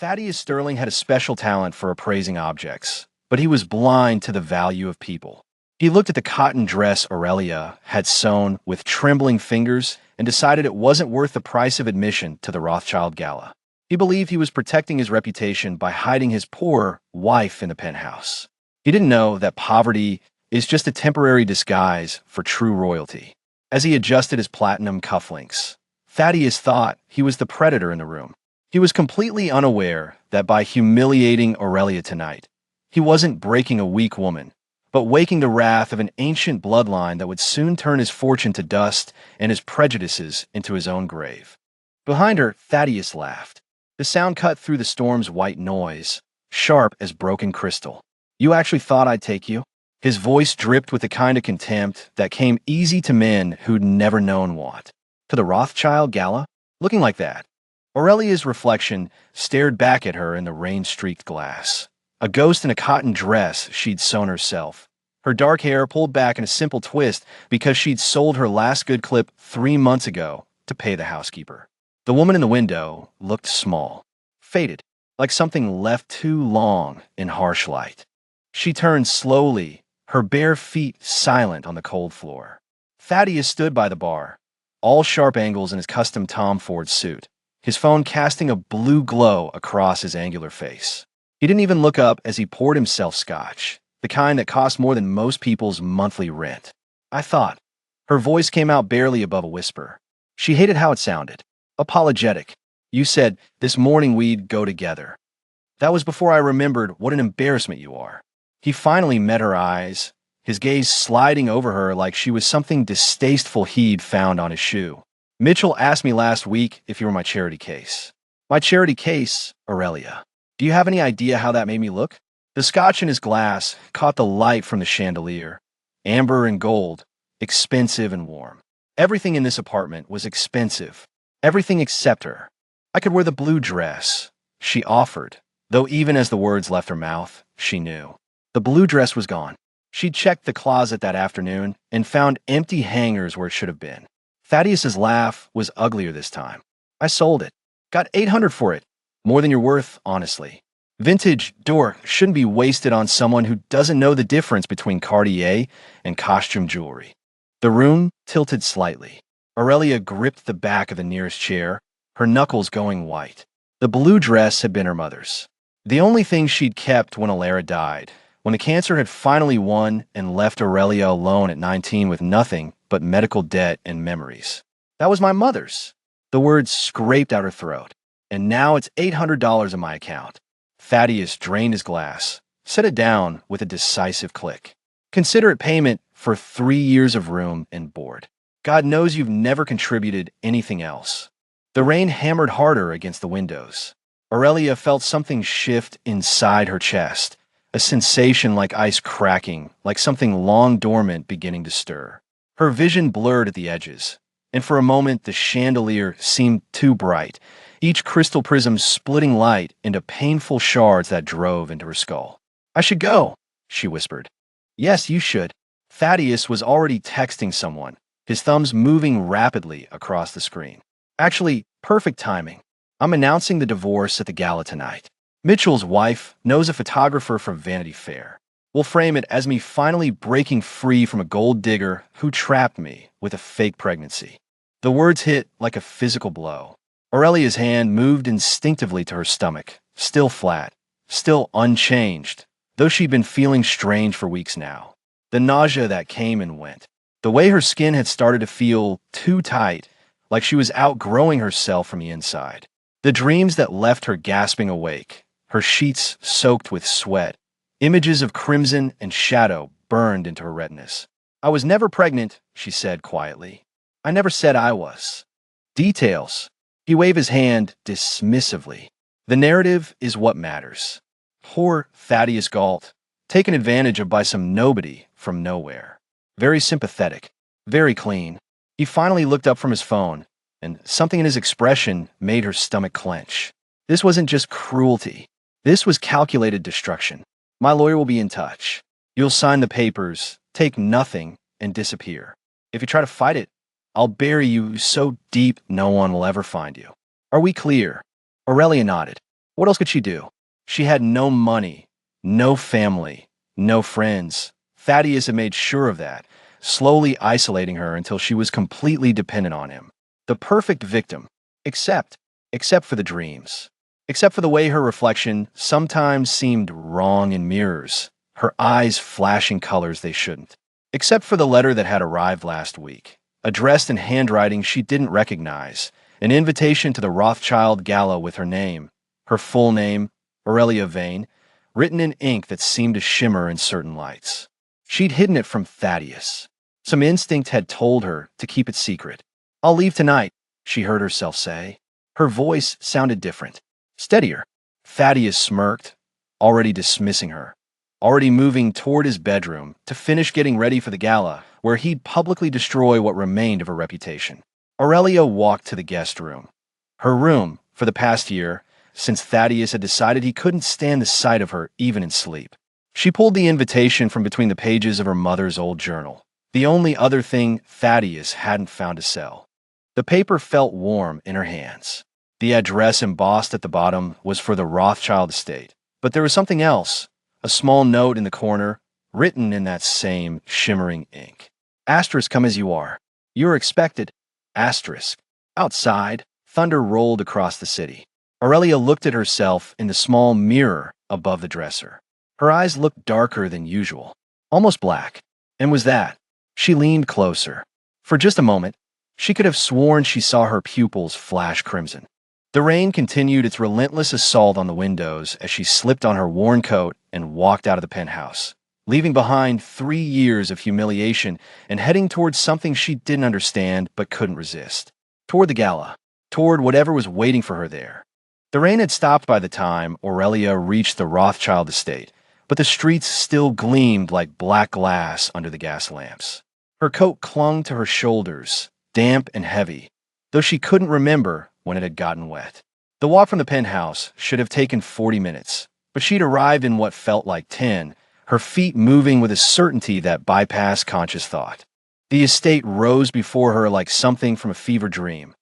Thaddeus Sterling had a special talent for appraising objects, but he was blind to the value of people. He looked at the cotton dress Aurelia had sewn with trembling fingers and decided it wasn't worth the price of admission to the Rothschild Gala. He believed he was protecting his reputation by hiding his poor wife in the penthouse. He didn't know that poverty is just a temporary disguise for true royalty. As he adjusted his platinum cufflinks, Thaddeus thought he was the predator in the room. He was completely unaware that by humiliating Aurelia tonight, he wasn't breaking a weak woman, but waking the wrath of an ancient bloodline that would soon turn his fortune to dust and his prejudices into his own grave. Behind her, Thaddeus laughed. The sound cut through the storm's white noise, sharp as broken crystal. "You actually thought I'd take you?" His voice dripped with the kind of contempt that came easy to men who'd never known want. "To the Rothschild Gala? Looking like that?" Aurelia's reflection stared back at her in the rain-streaked glass. A ghost in a cotton dress she'd sewn herself. Her dark hair pulled back in a simple twist because she'd sold her last good clip 3 months ago to pay the housekeeper. The woman in the window looked small, faded, like something left too long in harsh light. She turned slowly, her bare feet silent on the cold floor. Thaddeus stood by the bar, all sharp angles in his custom Tom Ford suit, his phone casting a blue glow across his angular face. He didn't even look up as he poured himself scotch, the kind that cost more than most people's monthly rent. "I thought." Her voice came out barely above a whisper. She hated how it sounded. Apologetic. "You said this morning we'd go together." "That was before I remembered what an embarrassment you are." He finally met her eyes, his gaze sliding over her like she was something distasteful he'd found on his shoe. "Mitchell asked me last week if you were my charity case." "My charity case, Aurelia. Do you have any idea how that made me look?" The scotch in his glass caught the light from the chandelier. Amber and gold, expensive and warm. Everything in this apartment was expensive. Everything except her. "I could wear the blue dress," she offered, though even as the words left her mouth, she knew. The blue dress was gone. She'd checked the closet that afternoon and found empty hangers where it should have been. Thaddeus's laugh was uglier this time. "I sold it. Got $800 for it. More than you're worth, honestly. Vintage dork shouldn't be wasted on someone who doesn't know the difference between Cartier and costume jewelry." The room tilted slightly. Aurelia gripped the back of the nearest chair, her knuckles going white. The blue dress had been her mother's. The only thing she'd kept when Alara died, when the cancer had finally won and left Aurelia alone at 19 with nothing but medical debt and memories. "That was my mother's." The words scraped out her throat. "And now it's $800 in my account." Thaddeus drained his glass, set it down with a decisive click. "Consider it payment for 3 years of room and board. God knows you've never contributed anything else." The rain hammered harder against the windows. Aurelia felt something shift inside her chest, a sensation like ice cracking, like something long dormant beginning to stir. Her vision blurred at the edges, and for a moment the chandelier seemed too bright, each crystal prism splitting light into painful shards that drove into her skull. "I should go," she whispered. "Yes, you should." Thaddeus was already texting someone, his thumbs moving rapidly across the screen. "Actually, perfect timing. I'm announcing the divorce at the gala tonight. Mitchell's wife knows a photographer from Vanity Fair. We'll frame it as me finally breaking free from a gold digger who trapped me with a fake pregnancy." The words hit like a physical blow. Aurelia's hand moved instinctively to her stomach, still flat, still unchanged, though she'd been feeling strange for weeks now. The nausea that came and went. The way her skin had started to feel too tight, like she was outgrowing herself from the inside. The dreams that left her gasping awake, her sheets soaked with sweat. Images of crimson and shadow burned into her retinas. "I was never pregnant," she said quietly. "I never said I was." "Details." He waved his hand dismissively. "The narrative is what matters." Poor Thaddeus Galt, taken advantage of by some nobody from nowhere. Very sympathetic, very clean. He finally looked up from his phone, and something in his expression made her stomach clench. This wasn't just cruelty. This was calculated destruction. "My lawyer will be in touch. You'll sign the papers, take nothing, and disappear. If you try to fight it, I'll bury you so deep no one will ever find you. Are we clear?" Aurelia nodded. What else could she do? She had no money, no family, no friends. Thaddeus had made sure of that, slowly isolating her until she was completely dependent on him. The perfect victim, except, except for the dreams. Except for the way her reflection sometimes seemed wrong in mirrors, her eyes flashing colors they shouldn't. Except for the letter that had arrived last week, addressed in handwriting she didn't recognize, an invitation to the Rothschild Gala with her name, her full name, Aurelia Vane, written in ink that seemed to shimmer in certain lights. She'd hidden it from Thaddeus. Some instinct had told her to keep it secret. "I'll leave tonight," she heard herself say. Her voice sounded different, steadier. Thaddeus smirked, already dismissing her, already moving toward his bedroom to finish getting ready for the gala, where he'd publicly destroy what remained of her reputation. Aurelia walked to the guest room. Her room, for the past year, since Thaddeus had decided he couldn't stand the sight of her even in sleep. She pulled the invitation from between the pages of her mother's old journal, the only other thing Thaddeus hadn't found to sell. The paper felt warm in her hands. The address embossed at the bottom was for the Rothschild estate, but there was something else, a small note in the corner, written in that same shimmering ink. "Asterisk, come as you are. You're expected." Asterisk. Outside, thunder rolled across the city. Aurelia looked at herself in the small mirror above the dresser. Her eyes looked darker than usual, almost black. And was that? She leaned closer. For just a moment, she could have sworn she saw her pupils flash crimson. The rain continued its relentless assault on the windows as she slipped on her worn coat and walked out of the penthouse, leaving behind 3 years of humiliation and heading towards something she didn't understand but couldn't resist. Toward the gala, toward whatever was waiting for her there. The rain had stopped by the time Aurelia reached the Rothschild estate, but the streets still gleamed like black glass under the gas lamps. Her coat clung to her shoulders, damp and heavy, though she couldn't remember when it had gotten wet. The walk from the penthouse should have taken 40 minutes, but she'd arrived in what felt like 10, her feet moving with a certainty that bypassed conscious thought. The estate rose before her like something from a fever dream,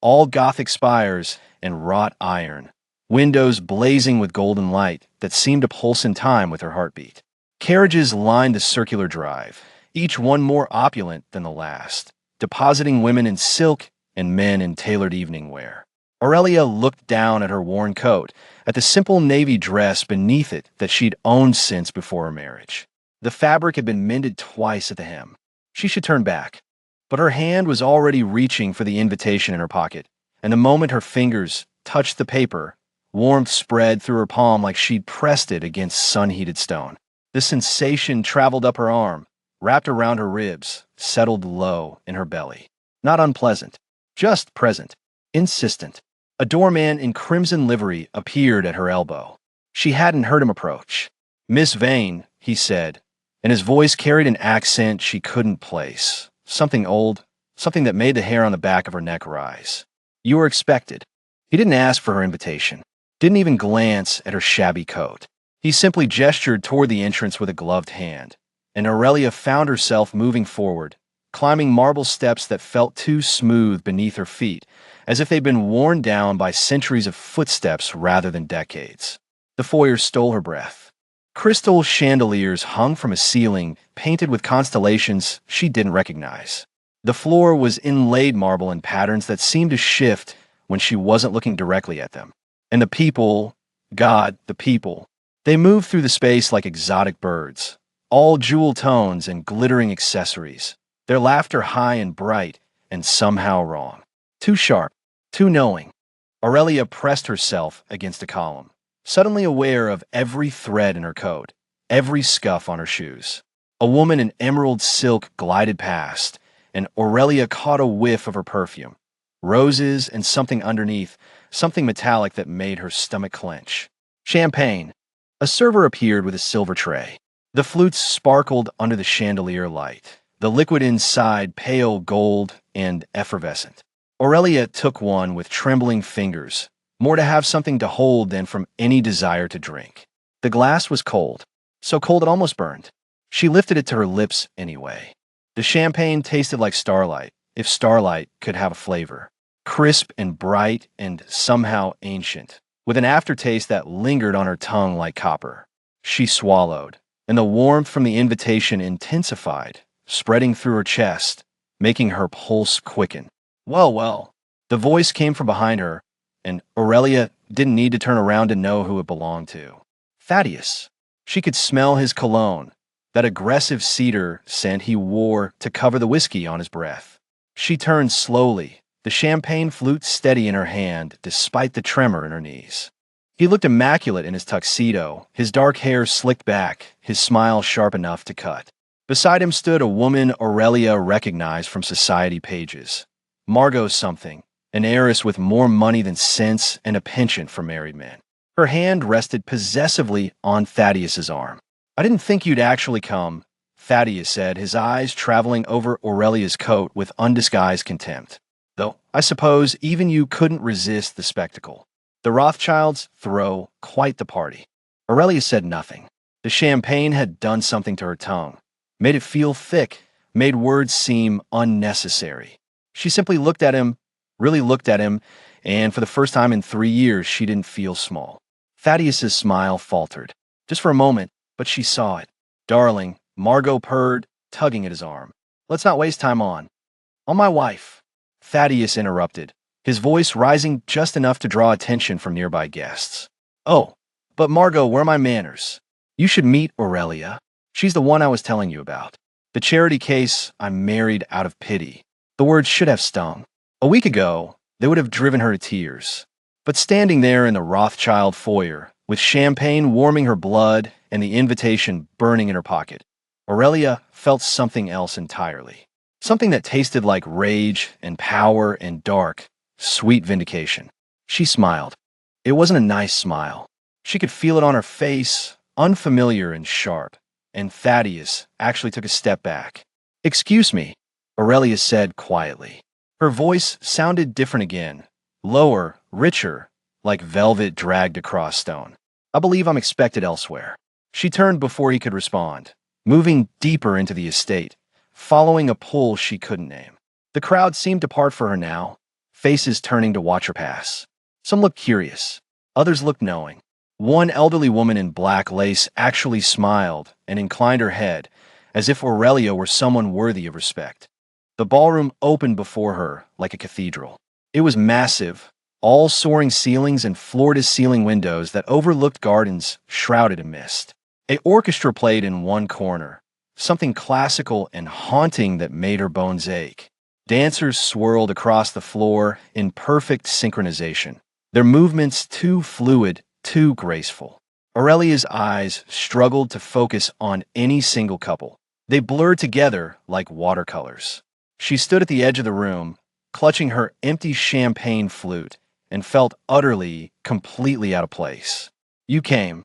all Gothic spires and wrought iron, windows blazing with golden light that seemed to pulse in time with her heartbeat. Carriages lined the circular drive, each one more opulent than the last, depositing women in silk and men in tailored evening wear. Aurelia looked down at her worn coat, at the simple navy dress beneath it that she'd owned since before her marriage. The fabric had been mended twice at the hem. She should turn back. But her hand was already reaching for the invitation in her pocket, and the moment her fingers touched the paper, warmth spread through her palm like she'd pressed it against sun-heated stone. The sensation traveled up her arm, wrapped around her ribs, settled low in her belly. Not unpleasant, just present, insistent. A doorman in crimson livery appeared at her elbow. She hadn't heard him approach. "Miss Vane," he said, and his voice carried an accent she couldn't place. Something old, something that made the hair on the back of her neck rise. "You were expected." He didn't ask for her invitation, didn't even glance at her shabby coat. He simply gestured toward the entrance with a gloved hand, and Aurelia found herself moving forward, climbing marble steps that felt too smooth beneath her feet, as if they'd been worn down by centuries of footsteps rather than decades. The foyer stole her breath. Crystal chandeliers hung from a ceiling painted with constellations she didn't recognize. The floor was inlaid marble in patterns that seemed to shift when she wasn't looking directly at them. And the people, God, the people, they moved through the space like exotic birds, all jewel tones and glittering accessories, their laughter high and bright and somehow wrong. Too sharp, too knowing. Aurelia pressed herself against a column, suddenly aware of every thread in her coat, every scuff on her shoes. A woman in emerald silk glided past, and Aurelia caught a whiff of her perfume. Roses and something underneath, something metallic that made her stomach clench. Champagne. A server appeared with a silver tray. The flutes sparkled under the chandelier light, the liquid inside pale gold and effervescent. Aurelia took one with trembling fingers, more to have something to hold than from any desire to drink. The glass was cold, so cold it almost burned. She lifted it to her lips anyway. The champagne tasted like starlight, if starlight could have a flavor. Crisp and bright and somehow ancient, with an aftertaste that lingered on her tongue like copper. She swallowed, and the warmth from the invitation intensified, spreading through her chest, making her pulse quicken. Well, well. The voice came from behind her, and Aurelia didn't need to turn around to know who it belonged to. Thaddeus. She could smell his cologne, that aggressive cedar scent he wore to cover the whiskey on his breath. She turned slowly, the champagne flute steady in her hand despite the tremor in her knees. He looked immaculate in his tuxedo, his dark hair slicked back, his smile sharp enough to cut. Beside him stood a woman Aurelia recognized from society pages. Margot something, an heiress with more money than sense and a penchant for married men. Her hand rested possessively on Thaddeus's arm. "I didn't think you'd actually come," Thaddeus said, his eyes traveling over Aurelia's coat with undisguised contempt. "Though I suppose even you couldn't resist the spectacle. The Rothschilds throw quite the party." Aurelia said nothing. The champagne had done something to her tongue, made it feel thick, made words seem unnecessary. She simply looked at him, really looked at him, and for the first time in 3 years, she didn't feel small. Thaddeus's smile faltered, just for a moment, but she saw it. "Darling," Margot purred, tugging at his arm. "Let's not waste time on my wife." Thaddeus interrupted, his voice rising just enough to draw attention from nearby guests. "Oh, but Margot, where are my manners? You should meet Aurelia. She's the one I was telling you about. The charity case I married out of pity." The words should have stung. A week ago, they would have driven her to tears. But standing there in the Rothschild foyer, with champagne warming her blood and the invitation burning in her pocket, Aurelia felt something else entirely. Something that tasted like rage and power and dark, sweet vindication. She smiled. It wasn't a nice smile. She could feel it on her face, unfamiliar and sharp, and Thaddeus actually took a step back. "Excuse me," Aurelia said quietly. Her voice sounded different again, lower, richer, like velvet dragged across stone. "I believe I'm expected elsewhere." She turned before he could respond, moving deeper into the estate, following a pull she couldn't name. The crowd seemed to part for her now, faces turning to watch her pass. Some looked curious, others looked knowing. One elderly woman in black lace actually smiled and inclined her head, as if Aurelia were someone worthy of respect. The ballroom opened before her like a cathedral. It was massive, all soaring ceilings and floor-to-ceiling windows that overlooked gardens shrouded in mist. An orchestra played in one corner, something classical and haunting that made her bones ache. Dancers swirled across the floor in perfect synchronization, their movements too fluid, too graceful. Aurelia's eyes struggled to focus on any single couple. They blurred together like watercolors. She stood at the edge of the room, clutching her empty champagne flute, and felt utterly, completely out of place. "You came."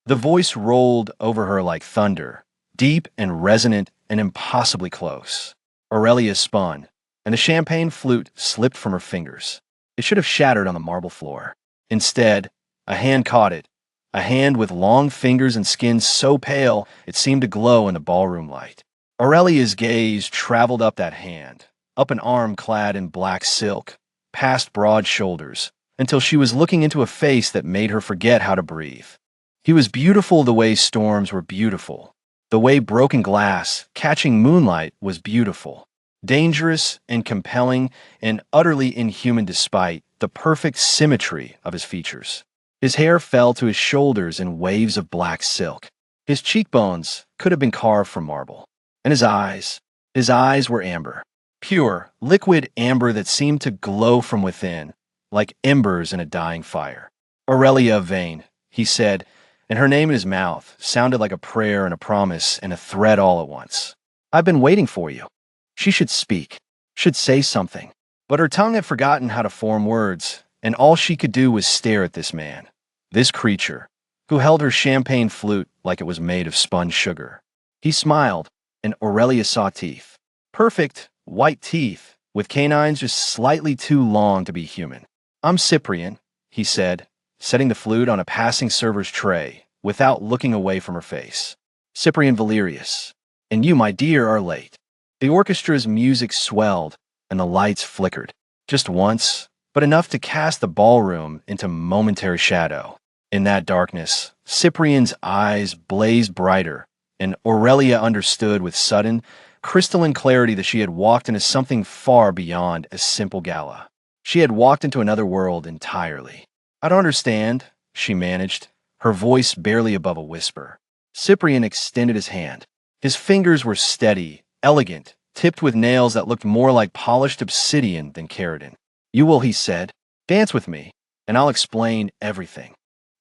The voice rolled over her like thunder, deep and resonant and impossibly close. Aurelia spun, and the champagne flute slipped from her fingers. It should have shattered on the marble floor. Instead, a hand caught it, a hand with long fingers and skin so pale it seemed to glow in the ballroom light. Aurelia's gaze traveled up that hand, up an arm clad in black silk, past broad shoulders, until she was looking into a face that made her forget how to breathe. He was beautiful the way storms were beautiful, the way broken glass catching moonlight was beautiful, dangerous and compelling and utterly inhuman despite the perfect symmetry of his features. His hair fell to his shoulders in waves of black silk. His cheekbones could have been carved from marble. And his eyes were amber. Pure, liquid amber that seemed to glow from within, like embers in a dying fire. "Aurelia Vane," he said, and her name in his mouth sounded like a prayer and a promise and a threat all at once. "I've been waiting for you." She should speak, should say something. But her tongue had forgotten how to form words, and all she could do was stare at this man, this creature, who held her champagne flute like it was made of spun sugar. He smiled, and Aurelia saw teeth. Perfect, white teeth, with canines just slightly too long to be human. "I'm Cyprian," he said, setting the flute on a passing server's tray, without looking away from her face. "Cyprian Valerius. And you, my dear, are late." The orchestra's music swelled, and the lights flickered. Just once, but enough to cast the ballroom into momentary shadow. In that darkness, Cyprian's eyes blazed brighter, and Aurelia understood with sudden, crystalline clarity that she had walked into something far beyond a simple gala. She had walked into another world entirely. "I don't understand," she managed, her voice barely above a whisper. Cyprian extended his hand. His fingers were steady, elegant, tipped with nails that looked more like polished obsidian than keratin. "You will," he said. "Dance with me, and I'll explain everything."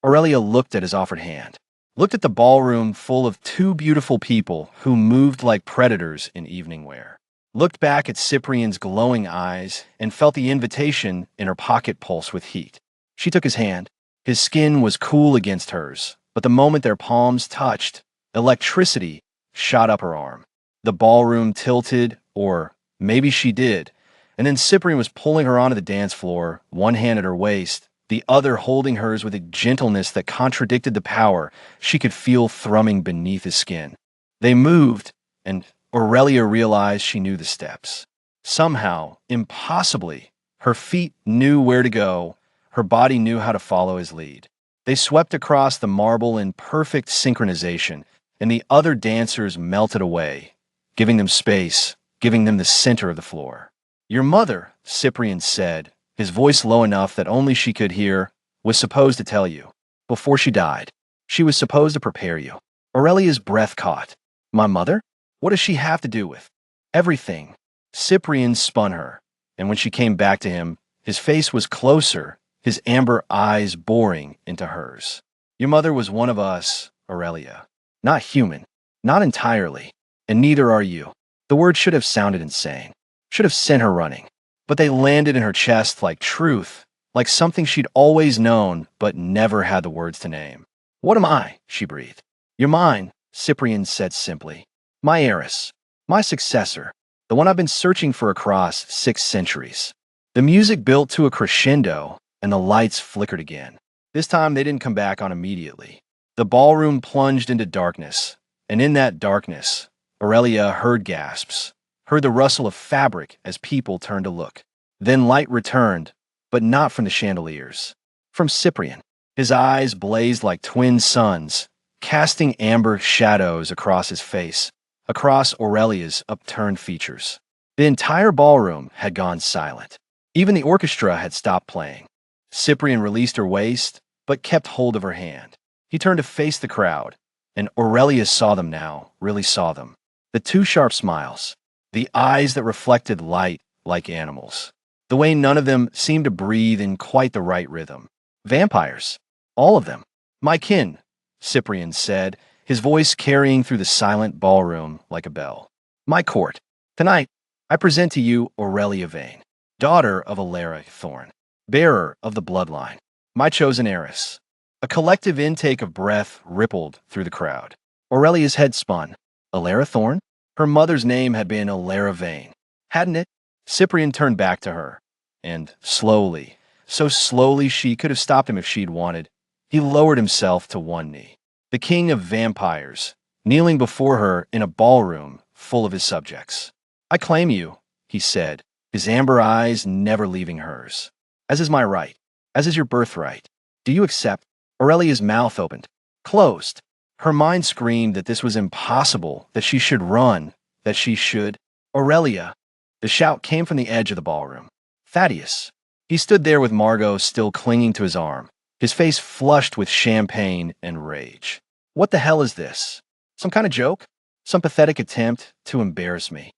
Aurelia looked at his offered hand, looked at the ballroom full of two beautiful people who moved like predators in evening wear, looked back at Cyprian's glowing eyes, and felt the invitation in her pocket pulse with heat. She took his hand. His skin was cool against hers, but the moment their palms touched, electricity shot up her arm. The ballroom tilted, or maybe she did, and then Cyprian was pulling her onto the dance floor, one hand at her waist, the other holding hers with a gentleness that contradicted the power she could feel thrumming beneath his skin. They moved, and Aurelia realized she knew the steps. Somehow, impossibly, her feet knew where to go, her body knew how to follow his lead. They swept across the marble in perfect synchronization, and the other dancers melted away, giving them space, giving them the center of the floor. "Your mother," Cyprian said, his voice low enough that only she could hear, "was supposed to tell you. Before she died. She was supposed to prepare you." Aurelia's breath caught. "My mother? What does she have to do with?" "Everything." Cyprian spun her, and when she came back to him, his face was closer, his amber eyes boring into hers. "Your mother was one of us, Aurelia. Not human. Not entirely. And neither are you." The word should have sounded insane. Should have sent her running. But they landed in her chest like truth, like something she'd always known but never had the words to name. "What am I?" she breathed. "You're mine," Cyprian said simply. "My heiress. My successor. The one I've been searching for across 6 centuries." The music built to a crescendo, and the lights flickered again. This time they didn't come back on immediately. The ballroom plunged into darkness, and in that darkness, Aurelia heard gasps, heard the rustle of fabric as people turned to look. Then light returned, but not from the chandeliers. From Cyprian. His eyes blazed like twin suns, casting amber shadows across his face, across Aurelia's upturned features. The entire ballroom had gone silent. Even the orchestra had stopped playing. Cyprian released her waist, but kept hold of her hand. He turned to face the crowd, and Aurelia saw them now, really saw them. The two sharp smiles. The eyes that reflected light like animals. The way none of them seemed to breathe in quite the right rhythm. Vampires. All of them. "My kin," Cyprian said, his voice carrying through the silent ballroom like a bell. "My court. Tonight, I present to you Aurelia Vane, daughter of Alara Thorn, bearer of the bloodline, my chosen heiress." A collective intake of breath rippled through the crowd. Aurelia's head spun. Alara Thorn? Her mother's name had been Alara Vane, hadn't it? Cyprian turned back to her, and slowly, so slowly she could have stopped him if she'd wanted, he lowered himself to one knee. The king of vampires, kneeling before her in a ballroom full of his subjects. "I claim you," he said, his amber eyes never leaving hers. "As is my right, as is your birthright. Do you accept?" Aurelia's mouth opened, closed. Her mind screamed that this was impossible, that she should run, that she should. "Aurelia!" The shout came from the edge of the ballroom. "Thaddeus!" He stood there with Margot still clinging to his arm, his face flushed with champagne and rage. "What the hell is this? Some kind of joke? Some pathetic attempt to embarrass me?"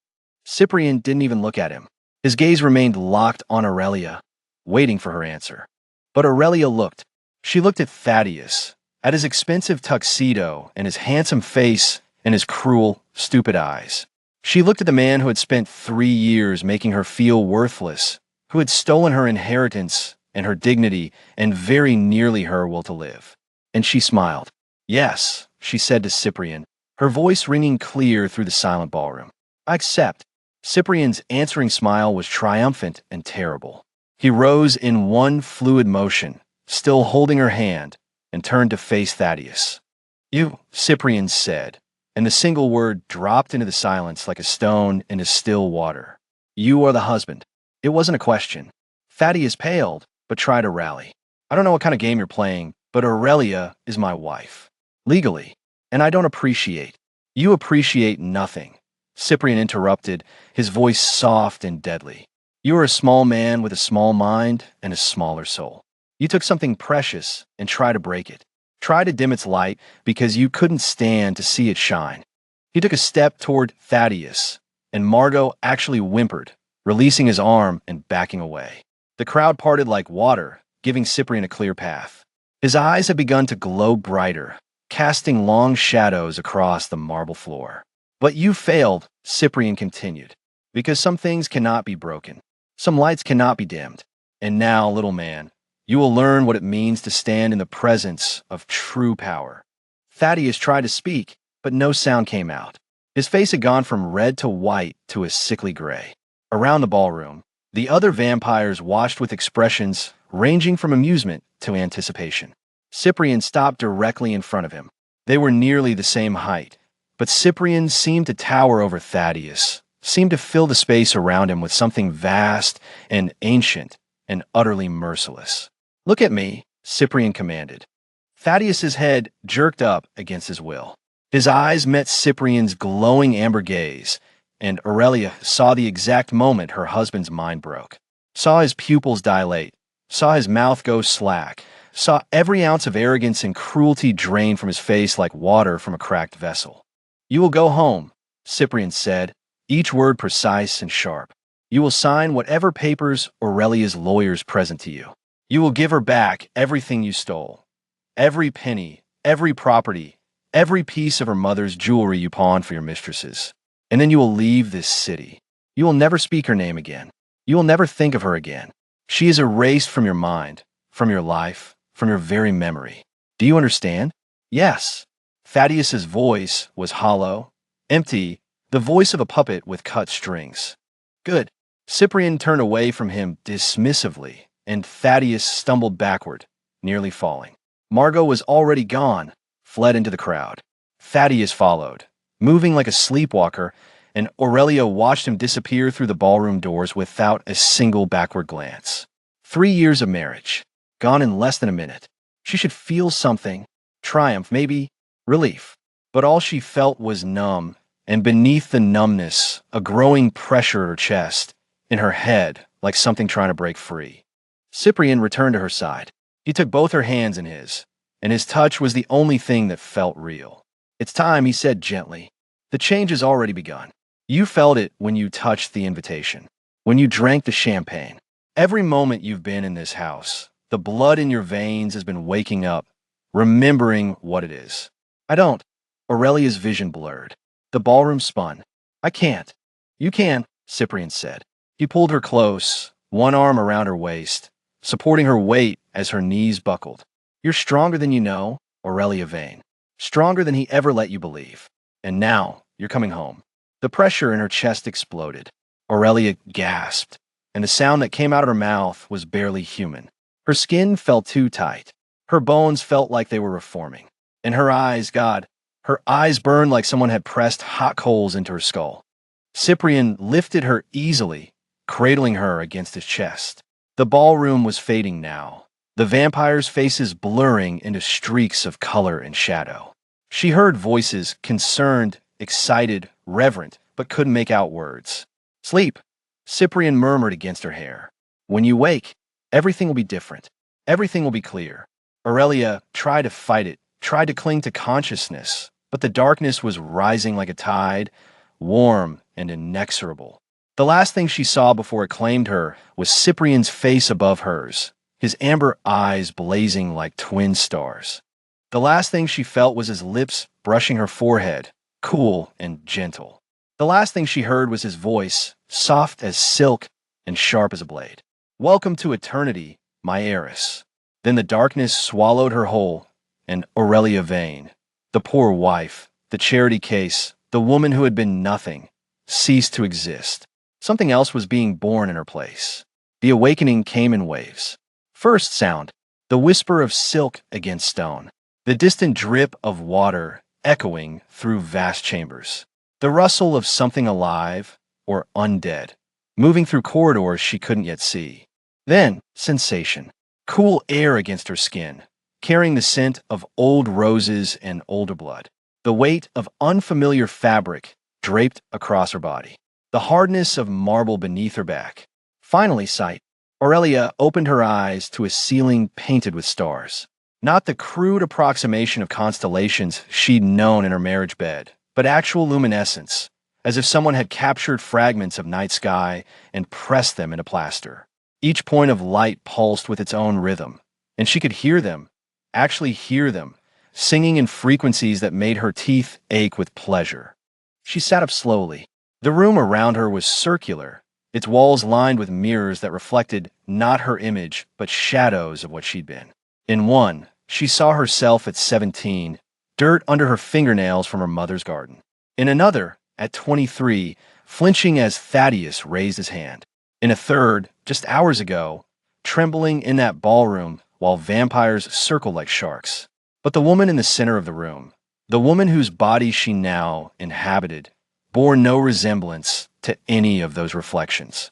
Cyprian didn't even look at him. His gaze remained locked on Aurelia, waiting for her answer. But Aurelia looked. She looked at Thaddeus, at his expensive tuxedo and his handsome face and his cruel, stupid eyes. She looked at the man who had spent 3 years making her feel worthless, who had stolen her inheritance and her dignity and very nearly her will to live. And she smiled. "Yes," she said to Cyprian, her voice ringing clear through the silent ballroom. "I accept." Cyprian's answering smile was triumphant and terrible. He rose in one fluid motion, still holding her hand, and turned to face Thaddeus. "You," Cyprian said, and the single word dropped into the silence like a stone into still water. "You are the husband." It wasn't a question. Thaddeus paled, but tried to rally. I don't know what kind of game you're playing, but Aurelia is my wife. Legally. And I don't appreciate. You appreciate nothing. Cyprian interrupted, his voice soft and deadly. You are a small man with a small mind and a smaller soul. You took something precious and tried to break it. Try to dim its light because you couldn't stand to see it shine. He took a step toward Thaddeus, and Margot actually whimpered, releasing his arm and backing away. The crowd parted like water, giving Cyprian a clear path. His eyes had begun to glow brighter, casting long shadows across the marble floor. But you failed, Cyprian continued, because some things cannot be broken. Some lights cannot be dimmed. And now, little man, you will learn what it means to stand in the presence of true power. Thaddeus tried to speak, but no sound came out. His face had gone from red to white to a sickly gray. Around the ballroom, the other vampires watched with expressions ranging from amusement to anticipation. Cyprian stopped directly in front of him. They were nearly the same height, but Cyprian seemed to tower over Thaddeus, seemed to fill the space around him with something vast and ancient and utterly merciless. Look at me, Cyprian commanded. Thaddeus's head jerked up against his will. His eyes met Cyprian's glowing amber gaze, and Aurelia saw the exact moment her husband's mind broke. Saw his pupils dilate, saw his mouth go slack, saw every ounce of arrogance and cruelty drain from his face like water from a cracked vessel. You will go home, Cyprian said, each word precise and sharp. You will sign whatever papers Aurelia's lawyers present to you. You will give her back everything you stole. Every penny, every property, every piece of her mother's jewelry you pawned for your mistresses. And then you will leave this city. You will never speak her name again. You will never think of her again. She is erased from your mind, from your life, from your very memory. Do you understand? Yes. Thaddeus's voice was hollow, empty, the voice of a puppet with cut strings. Good. Cyprian turned away from him dismissively, and Thaddeus stumbled backward, nearly falling. Margot was already gone, fled into the crowd. Thaddeus followed, moving like a sleepwalker, and Aurelia watched him disappear through the ballroom doors without a single backward glance. 3 years of marriage, gone in less than a minute. She should feel something, triumph, maybe relief. But all she felt was numb, and beneath the numbness, a growing pressure at her chest, in her head, like something trying to break free. Cyprian returned to her side. He took both her hands in his, and his touch was the only thing that felt real. It's time, he said gently. The change has already begun. You felt it when you touched the invitation, when you drank the champagne. Every moment you've been in this house, the blood in your veins has been waking up, remembering what it is. I don't. Aurelia's vision blurred. The ballroom spun. I can't. You can, Cyprian said. He pulled her close, one arm around her waist, supporting her weight as her knees buckled. You're stronger than you know, Aurelia Vane. Stronger than he ever let you believe. And now, you're coming home. The pressure in her chest exploded. Aurelia gasped, and the sound that came out of her mouth was barely human. Her skin felt too tight. Her bones felt like they were reforming. And her eyes, God, her eyes burned like someone had pressed hot coals into her skull. Cyprian lifted her easily, cradling her against his chest. The ballroom was fading now, the vampires' faces blurring into streaks of color and shadow. She heard voices, concerned, excited, reverent, but couldn't make out words. Sleep, Cyprian murmured against her hair. When you wake, everything will be different. Everything will be clear. Aurelia tried to fight it, tried to cling to consciousness, but the darkness was rising like a tide, warm and inexorable. The last thing she saw before it claimed her was Cyprian's face above hers, his amber eyes blazing like twin stars. The last thing she felt was his lips brushing her forehead, cool and gentle. The last thing she heard was his voice, soft as silk and sharp as a blade. Welcome to eternity, my heiress. Then the darkness swallowed her whole, and Aurelia Vane, the poor wife, the charity case, the woman who had been nothing, ceased to exist. Something else was being born in her place. The awakening came in waves. First sound, the whisper of silk against stone, the distant drip of water echoing through vast chambers, the rustle of something alive or undead, moving through corridors she couldn't yet see. Then, sensation. Cool air against her skin, carrying the scent of old roses and older blood. The weight of unfamiliar fabric draped across her body. The hardness of marble beneath her back. Finally, sight. Aurelia opened her eyes to a ceiling painted with stars. Not the crude approximation of constellations she'd known in her marriage bed, but actual luminescence, as if someone had captured fragments of night sky and pressed them into plaster. Each point of light pulsed with its own rhythm, and she could hear them, actually hear them, singing in frequencies that made her teeth ache with pleasure. She sat up slowly. The room around her was circular, its walls lined with mirrors that reflected not her image, but shadows of what she'd been. In one, she saw herself at 17, dirt under her fingernails from her mother's garden. In another, at 23, flinching as Thaddeus raised his hand. In a third, just hours ago, trembling in that ballroom while vampires circled like sharks. But the woman in the center of the room, the woman whose body she now inhabited, bore no resemblance to any of those reflections.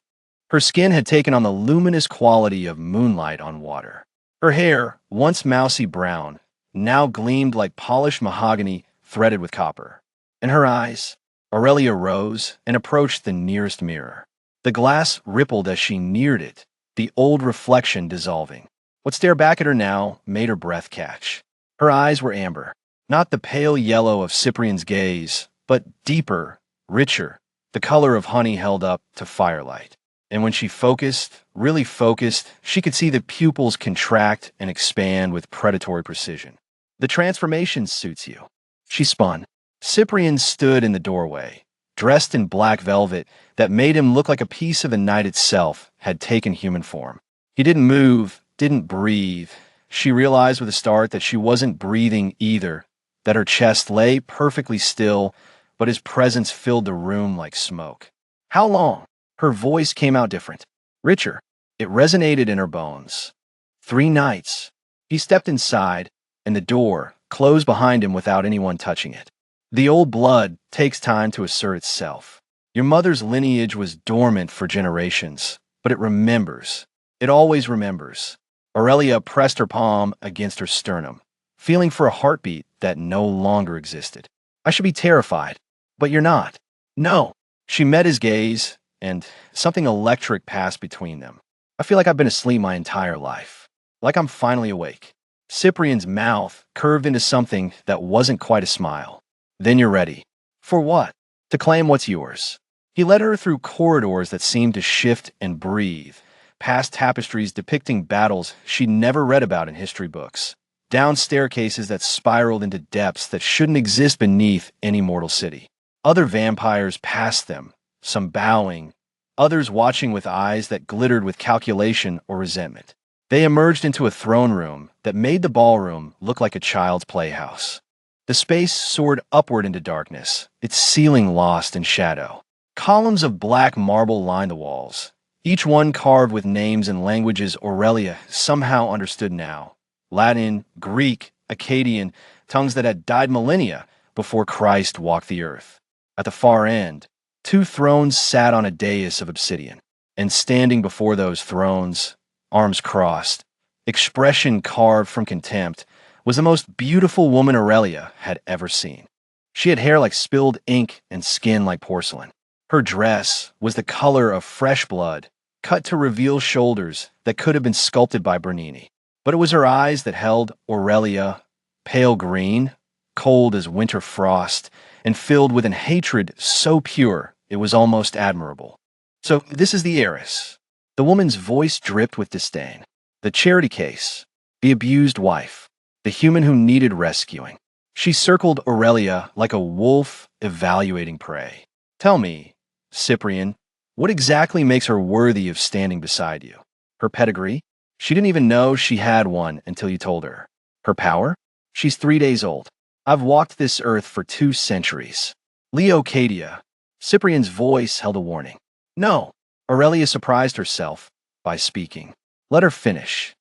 Her skin had taken on the luminous quality of moonlight on water. Her hair, once mousy brown, now gleamed like polished mahogany threaded with copper. And her eyes, Aurelia rose and approached the nearest mirror. The glass rippled as she neared it, the old reflection dissolving. What stared back at her now made her breath catch. Her eyes were amber, not the pale yellow of Cyprian's gaze, but deeper, richer, the color of honey held up to firelight. And when she focused, really focused, she could see the pupils contract and expand with predatory precision. The transformation suits you. She spun. Cyprian stood in the doorway, dressed in black velvet that made him look like a piece of the night itself had taken human form. He didn't move, didn't breathe. She realized with a start that she wasn't breathing either, that her chest lay perfectly still, but his presence filled the room like smoke. How long? Her voice came out different, richer. It resonated in her bones. 3 nights. He stepped inside, and the door closed behind him without anyone touching it. The old blood takes time to assert itself. Your mother's lineage was dormant for generations, but it remembers. It always remembers. Aurelia pressed her palm against her sternum, feeling for a heartbeat that no longer existed. I should be terrified, but you're not. No. She met his gaze, and something electric passed between them. I feel like I've been asleep my entire life. Like I'm finally awake. Cyprian's mouth curved into something that wasn't quite a smile. Then you're ready. For what? To claim what's yours. He led her through corridors that seemed to shift and breathe, past tapestries depicting battles she'd never read about in history books, down staircases that spiraled into depths that shouldn't exist beneath any mortal city. Other vampires passed them, some bowing, others watching with eyes that glittered with calculation or resentment. They emerged into a throne room that made the ballroom look like a child's playhouse. The space soared upward into darkness, its ceiling lost in shadow. Columns of black marble lined the walls, each one carved with names and languages Aurelia somehow understood now. Latin, Greek, Akkadian, tongues that had died millennia before Christ walked the earth. At the far end, 2 thrones sat on a dais of obsidian, and standing before those thrones, arms crossed, expression carved from contempt, was the most beautiful woman Aurelia had ever seen. She had hair like spilled ink and skin like porcelain. Her dress was the color of fresh blood, cut to reveal shoulders that could have been sculpted by Bernini. But it was her eyes that held Aurelia, pale green, cold as winter frost, and filled with an hatred so pure it was almost admirable. So this is the heiress. The woman's voice dripped with disdain. The charity case, the abused wife, the human who needed rescuing. She circled Aurelia like a wolf evaluating prey. Tell me, Cyprian, what exactly makes her worthy of standing beside you? Her pedigree? She didn't even know she had one until you told her. Her power? She's 3 days old. I've walked this earth for 2 centuries. Leocadia. Cyprian's voice held a warning. No. Aurelia surprised herself by speaking. Let her finish.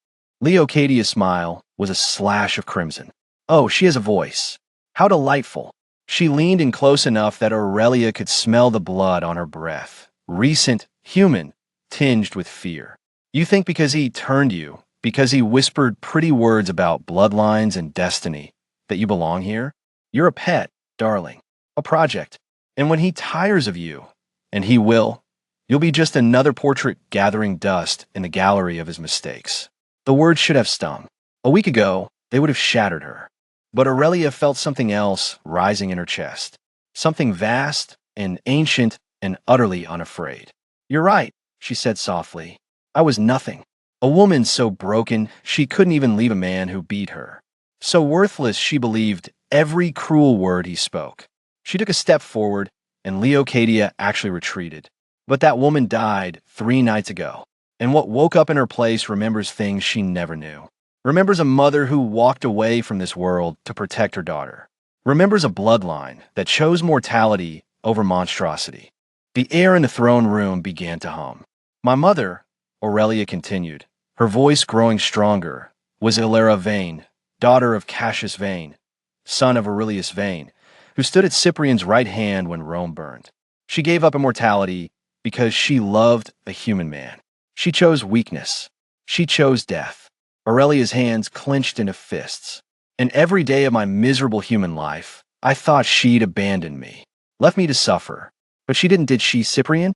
Leocadia's smile was a slash of crimson. Oh, she has a voice. How delightful. She leaned in close enough that Aurelia could smell the blood on her breath. Recent, human, tinged with fear. You think because he turned you, because he whispered pretty words about bloodlines and destiny, that you belong here? You're a pet, darling, a project. And when he tires of you, and he will, you'll be just another portrait gathering dust in the gallery of his mistakes. The words should have stung. A week ago, they would have shattered her. But Aurelia felt something else rising in her chest. Something vast and ancient and utterly unafraid. You're right, she said softly. I was nothing. A woman so broken she couldn't even leave a man who beat her. So worthless she believed every cruel word he spoke. She took a step forward, and Leocadia actually retreated. But that woman died 3 nights ago, and what woke up in her place remembers things she never knew. Remembers a mother who walked away from this world to protect her daughter. Remembers a bloodline that chose mortality over monstrosity. The air in the throne room began to hum. My mother, Aurelia continued, her voice growing stronger, was Ilera Vane, daughter of Cassius Vane, son of Aurelius Vane, who stood at Cyprian's right hand when Rome burned. She gave up immortality because she loved a human man. She chose weakness. She chose death. Aurelia's hands clenched into fists. And every day of my miserable human life, I thought she'd abandoned me, left me to suffer. But she didn't, did she, Cyprian?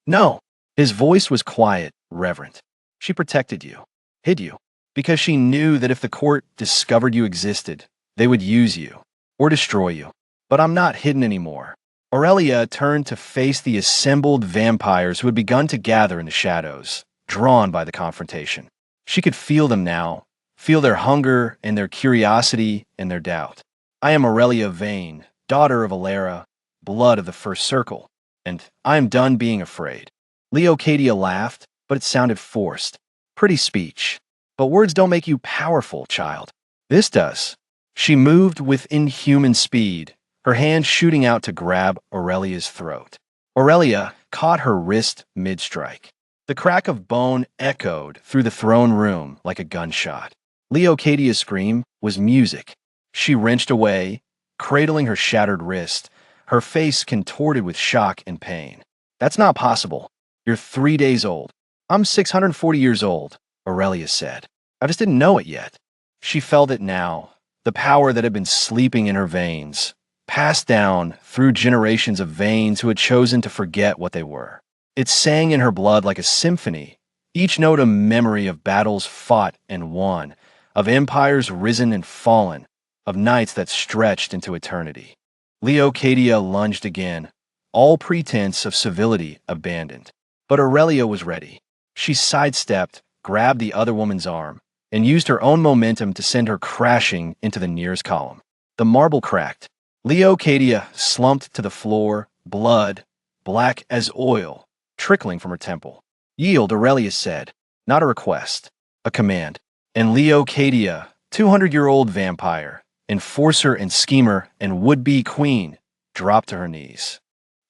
No. His voice was quiet, reverent. She protected you, hid you, because she knew that if the court discovered you existed, they would use you or destroy you. But I'm not hidden anymore. Aurelia turned to face the assembled vampires who had begun to gather in the shadows, drawn by the confrontation. She could feel them now, feel their hunger and their curiosity and their doubt. I am Aurelia Vane, daughter of Ilera, blood of the first circle, and I am done being afraid. Leocadia laughed, but it sounded forced. Pretty speech. But words don't make you powerful, child. This does. She moved with inhuman speed, her hand shooting out to grab Aurelia's throat. Aurelia caught her wrist mid-strike. The crack of bone echoed through the throne room like a gunshot. Leocadia's scream was music. She wrenched away, cradling her shattered wrist, her face contorted with shock and pain. That's not possible. You're 3 days old. I'm 640 years old, Aurelia said. I just didn't know it yet. She felt it now, the power that had been sleeping in her veins, passed down through generations of veins who had chosen to forget what they were. It sang in her blood like a symphony, each note a memory of battles fought and won, of empires risen and fallen, of nights that stretched into eternity. Leocadia lunged again, all pretense of civility abandoned. But Aurelia was ready. She sidestepped, grabbed the other woman's arm, and used her own momentum to send her crashing into the nearest column. The marble cracked. Leocadia slumped to the floor, blood, black as oil, trickling from her temple. Yield, Aurelia said, not a request, a command. And Leocadia, 200-year-old vampire, enforcer and schemer and would-be queen, dropped to her knees.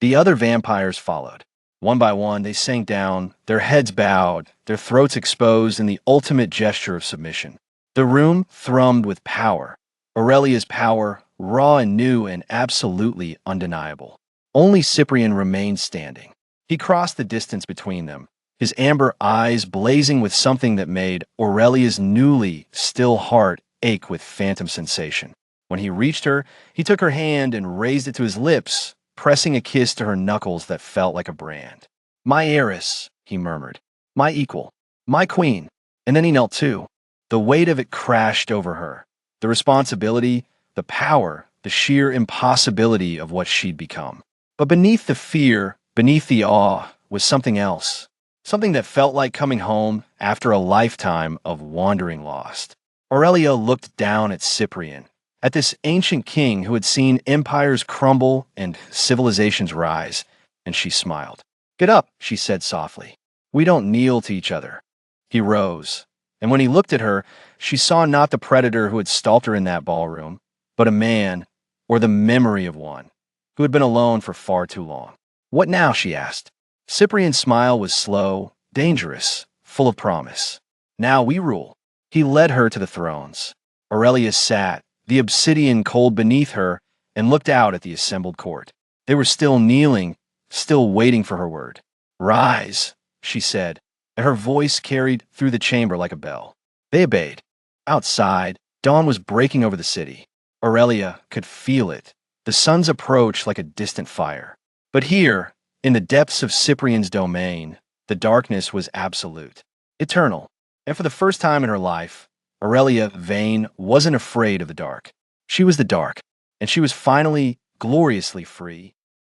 The other vampires followed. One by one, they sank down, their heads bowed, their throats exposed in the ultimate gesture of submission. The room thrummed with power. Aurelia's power, raw and new and absolutely undeniable. Only Cyprian remained standing. He crossed the distance between them, his amber eyes blazing with something that made Aurelia's newly still heart ache with phantom sensation. When he reached her, he took her hand and raised it to his lips, pressing a kiss to her knuckles that felt like a brand. My heiress, he murmured. My equal. My queen. And then he knelt too. The weight of it crashed over her. The responsibility, the power, the sheer impossibility of what she'd become. But beneath the fear, beneath the awe, was something else. Something that felt like coming home after a lifetime of wandering lost. Aurelia looked down at Cyprian, at this ancient king who had seen empires crumble and civilizations rise, and she smiled. Get up, she said softly. We don't kneel to each other. He rose, and when he looked at her, she saw not the predator who had stalked her in that ballroom, but a man, or the memory of one, who had been alone for far too long. What now, she asked. Cyprian's smile was slow, dangerous, full of promise. Now we rule. He led her to the thrones. Aurelia sat, the obsidian cold beneath her, and looked out at the assembled court. They were still kneeling, still waiting for her word. Rise, she said, and her voice carried through the chamber like a bell. They obeyed. Outside, dawn was breaking over the city. Aurelia could feel it, the sun's approach like a distant fire. But here, in the depths of Cyprian's domain, the darkness was absolute, eternal. And for the first time in her life, Aurelia Vane wasn't afraid of the dark. She was the dark, and she was finally gloriously free.